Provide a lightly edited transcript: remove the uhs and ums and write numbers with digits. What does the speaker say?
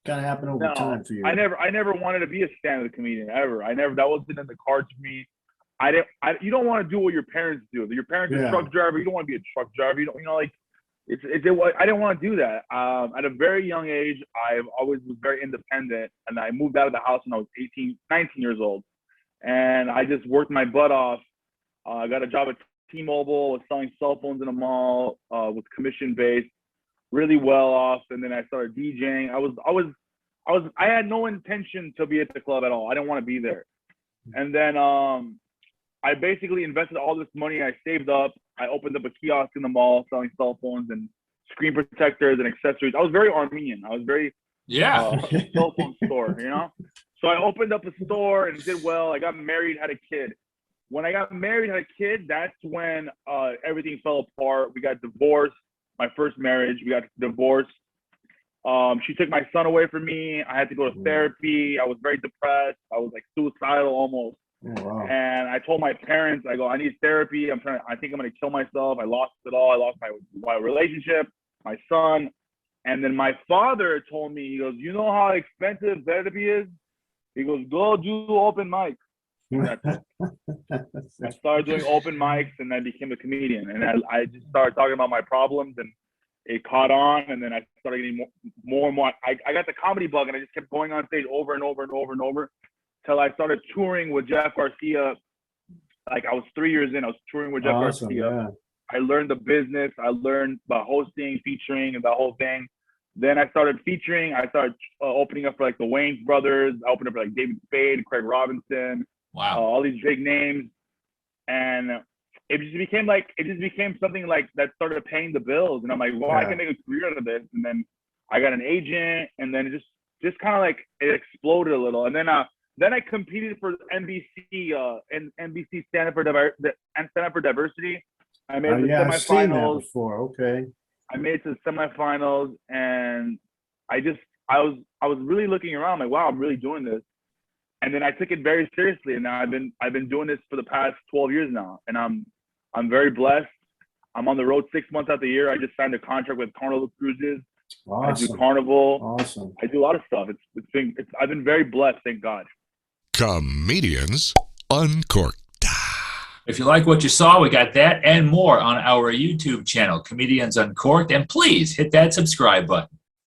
kind of happened over No, time for you. I never wanted to be a stand-up comedian ever. That wasn't in the cards for me. You don't want to do what your parents do. Your parents are Yeah. truck driver. You don't want to be a truck driver. You don't, like, I didn't want to do that. At a very young age, I always was very independent, and I moved out of the house when I was 18, 19 years old, and I just worked my butt off. I got a job at T-Mobile, was selling cell phones in a mall, was commission based, really well off, and then I started DJing. I had no intention to be at the club at all. I didn't want to be there, and then I basically invested all this money I saved up. I opened up a kiosk in the mall selling cell phones and screen protectors and accessories. I was very Armenian. I was very cell phone store, So I opened up a store and did well. I got married, had a kid. When I got married, had a kid, that's when everything fell apart. We got divorced. My first marriage, we got divorced. She took my son away from me. I had to go to therapy. I was very depressed. I was like suicidal almost. Oh, wow. And I told my parents, I go, I need therapy. I think I'm going to kill myself. I lost it all. I lost my relationship, my son. And then my father told me, he goes, you know how expensive therapy is? He goes, go do open mics. I started doing open mics, and I became a comedian. And I just started talking about my problems, and it caught on. And then I started getting more and more. I got the comedy bug, and I just kept going on stage over and over and over and over till I started touring with Jeff Garcia. Like, I was 3 years in, I was touring with Jeff Garcia. Yeah. I learned the business. I learned about hosting, featuring, and the whole thing. Then I started featuring. I started opening up for like the Wayans brothers. I opened up for like David Spade, Craig Robinson. Wow. All these big names. And it just became something like that started paying the bills. And I'm like, well, I can make a career out of this. And then I got an agent, and then it just kind of like it exploded a little. And then I competed for NBC and NBC Stand Up for Diversity. I made the I've seen that semifinals. before. Okay. I made it to the semifinals, and I was really looking around like, wow, I'm really doing this. And then I took it very seriously, and now I've been doing this for the past 12 years now, and I'm very blessed. I'm on the road 6 months out the year. I just signed a contract with Carnival Cruises. Awesome. I do Carnival. Awesome. I do a lot of stuff. I've been very blessed, thank God. Comedians Uncorked. If you like what you saw, we got that and more on our YouTube channel, Comedians Uncorked, and please hit that subscribe button.